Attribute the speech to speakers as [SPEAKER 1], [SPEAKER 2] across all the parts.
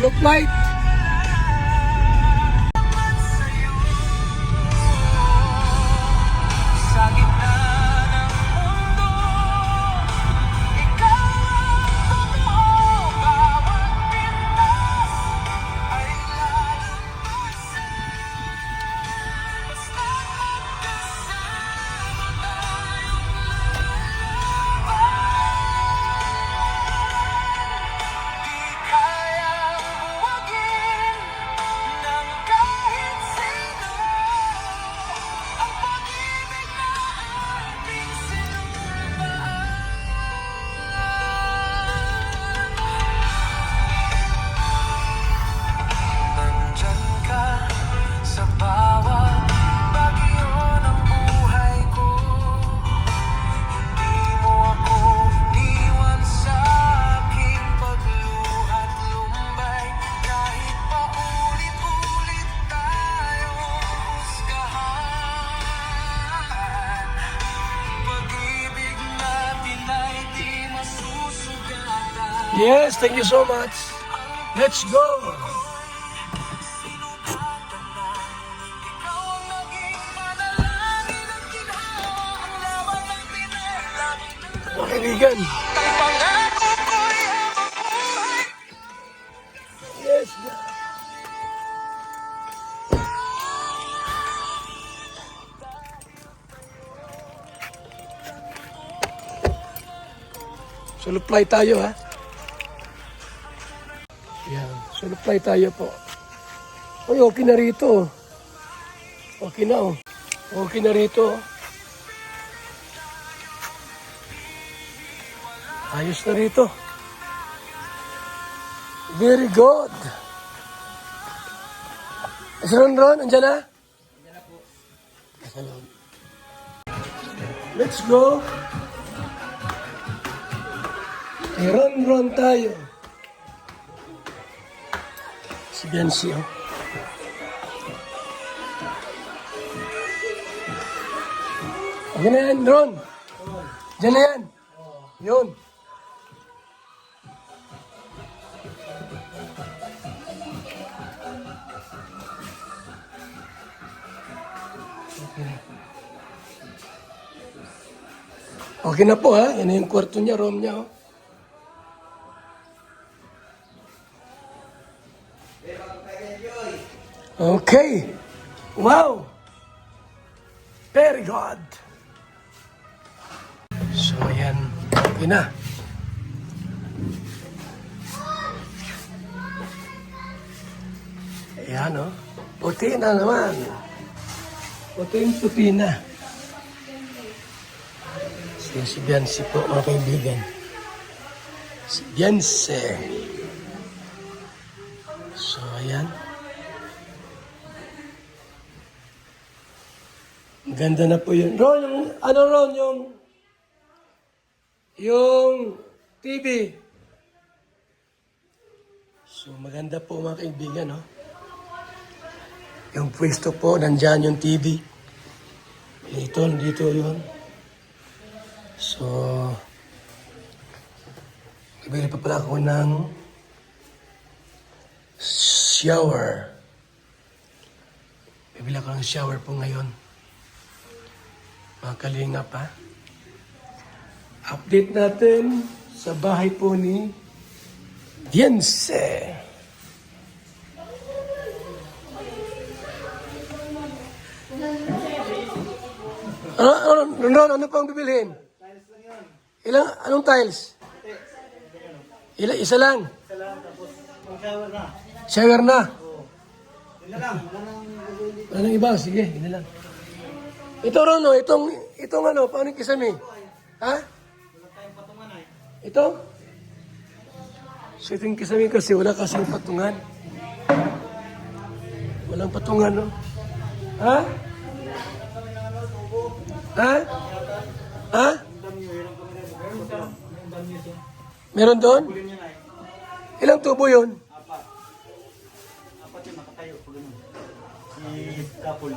[SPEAKER 1] Solo flight. Yes, thank you so much. Let's go. Mga kaibigan. Yes. Solo fly tayo, ha? Yan, solo fly tayo po. Uy, okay na rito. Okay na, oh. Okay na rito. Ayos na rito. Very good. Si Ron, andyan na? Andyan na po. Let's go. Ron tayo. Si Biancy, oh. Okay na yan, Ron. Diyan na yan. Yun. Okay na po, ha? Yan na yung kwarto niya, room niya, oh. Okay. Wow. Very good. So, ayan. Okay na. Ayan, oh. Puti na naman. Puti na. Si Biancy po, mga kaibigan. Si Biancy. So, ayan. Ganda na po yun. Ron, yung TV. So, maganda po mga kaibigan, no? Yung pwesto po, nandyan yung TV. Dito yun. So, bibili pa pala ako ng shower. Bibili ako ng shower po ngayon. Mga kalingap, ha? Update natin sa bahay po ni Biancy. Ano pang bibilhin?
[SPEAKER 2] Tiles lang yun.
[SPEAKER 1] Anong tiles? Isa lang?
[SPEAKER 2] Isa lang, tapos mag-shower na.
[SPEAKER 1] Shower na?
[SPEAKER 2] Oo. Yun na lang, wala nang gagawin dito.
[SPEAKER 1] Anong iba? Sige, yun na lang. Ito, Rono, itong ano, paano yung kisame? Ha?
[SPEAKER 2] Wala tayong patungan ay.
[SPEAKER 1] Ito? So, ito yung kisame kasi wala kasing patungan. Walang patungan, no? Ha? Ha? Ha? Meron doon? Ilang tubo yun?
[SPEAKER 2] Apat yun, nakatayo. Si Kapol.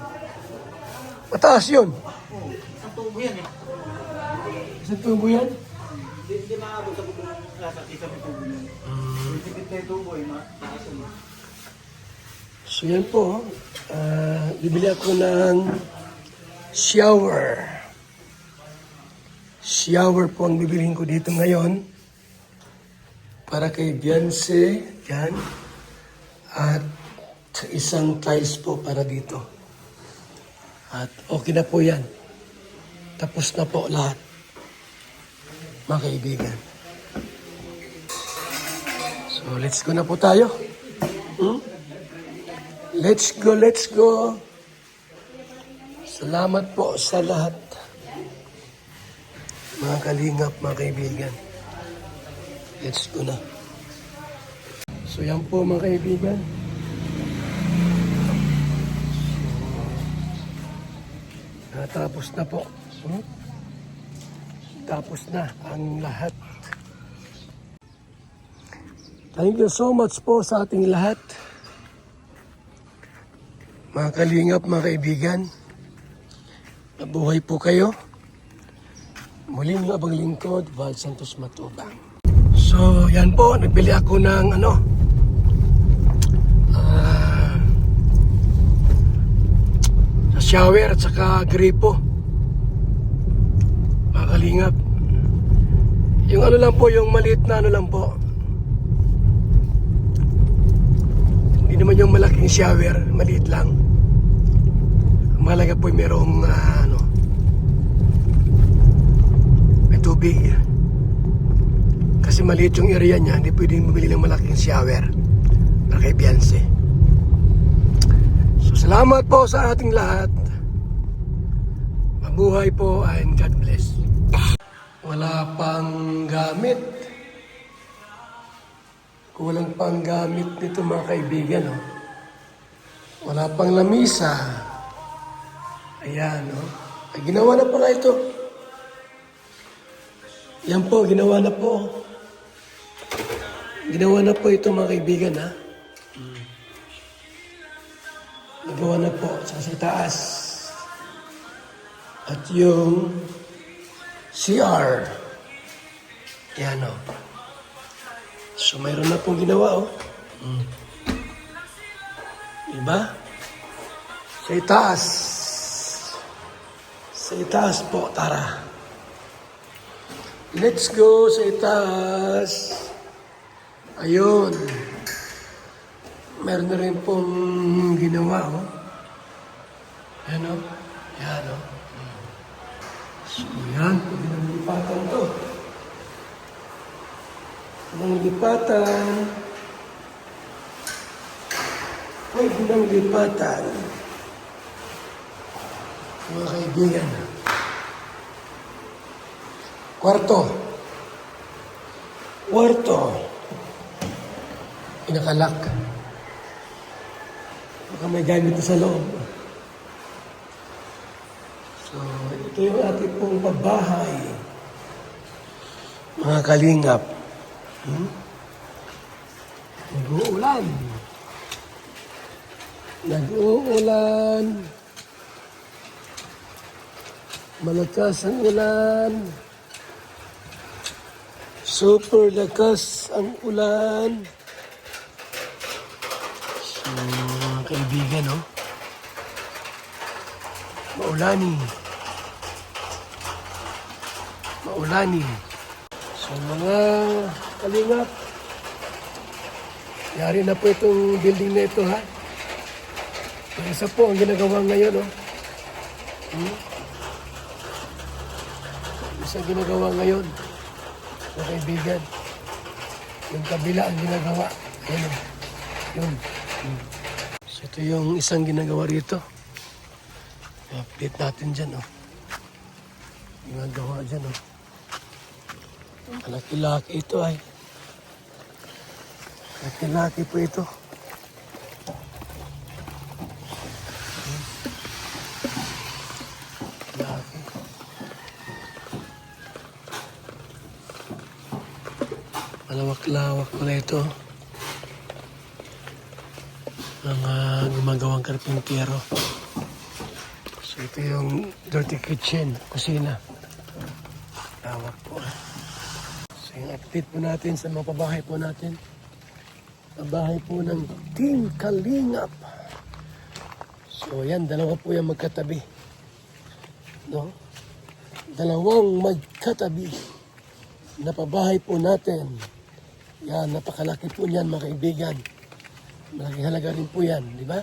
[SPEAKER 1] Mataas yun.
[SPEAKER 2] Oo, isang tubo yan eh.
[SPEAKER 1] Isang tubo yan?
[SPEAKER 2] Hindi maabot sa bubong. Sasakit sa tubo niya. Sipit na yung tubo eh, mataas yun.
[SPEAKER 1] So yan po, bibili ako ng shower. Shower po ang bibilihin ko dito ngayon. Para kay Beyonce, yan. At isang tiles po para dito. At okay na po yan. Tapos na po lahat. Mga kaibigan. So let's go na po tayo. Let's go, let's go. Salamat po sa lahat. Mga kalingap, mga kaibigan. Let's go na. So yan po mga kaibigan. Natapos na po. Tapos na ang lahat. Thank you so much po sa ating lahat. Mga kalingap, mga kaibigan. Mabuhay po kayo. Muling abang lingkod, Val Santos Matubang. So, yan po. Nagbili ako ng sa shower at saka gripo. Mga kalingap. Yung ano lang po, yung maliit na ano lang po. Hindi naman yung malaking shower, maliit lang. Ang mahalaga po yung merong may tubig. Kasi maliit yung area niya, hindi pwedeng bumili ng malaking shower para kay Beyonce. So salamat po sa ating lahat. Mabuhay po and God bless. Wala pang gamit. Kulang pang gamit nito mga kaibigan. Wala pang lamisa. Ayan. Ay, ginawa na pala ito. Yan po, ginawa na po. Ginawa na po ito mga kaibigan. Nagawa na po sa taas. At yung CR. Yan o. So mayroon na pong ginawa Diba? Sa itaas. Sa itaas po, tara. Let's go sa itaas. Ayun. Meron na rin pong ginawa Yan Yan So yan, pwede nang lipatan to. Nang lipatan. Pwede nang lipatan. Mga kaibigan. Kwarto. Inakalak. Baka may gamit na sa loob. So, ito yung ating pong pabahay. Mga kalingap. Nag-uulan. Nag-uulan. Malakas ang ulan. Super lakas ang ulan. So, mga kaibigan, Maulani. So, mga kalingap, yari na po itong building na ito, ha? Yung isa po ang ginagawa ngayon, Isa ginagawa ngayon, mga kaibigan. Yung kabila ang ginagawa. Ayan, yun. So, ito yung isang ginagawa rito. I-update natin dyan, Ginagawa dyan, Malaki-laki ito ay. Malaki-laki po ito. Laki. Malawak-lawak pala ito. Mga gumagawang karpintero. So ito yung dirty kitchen, kusina. Lawak po. So Yung update po natin sa mga pabahay po natin. Pabahay po ng Team Kalingap. So yan, dalawa po yan magkatabi. No? Dalawang magkatabi na pabahay po natin. Yan, napakalaki po niyan mga kaibigan. Malaking halaga rin po yan, di ba?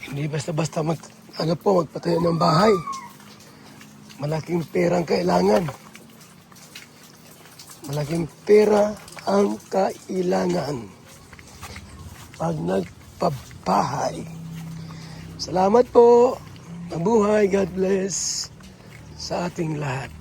[SPEAKER 1] Hindi basta-basta magpatayo ng bahay. Malaking perang kailangan. Malaking pera ang kailangan pag nagpabahay. Salamat po. Mabuhay. God bless sa ating lahat.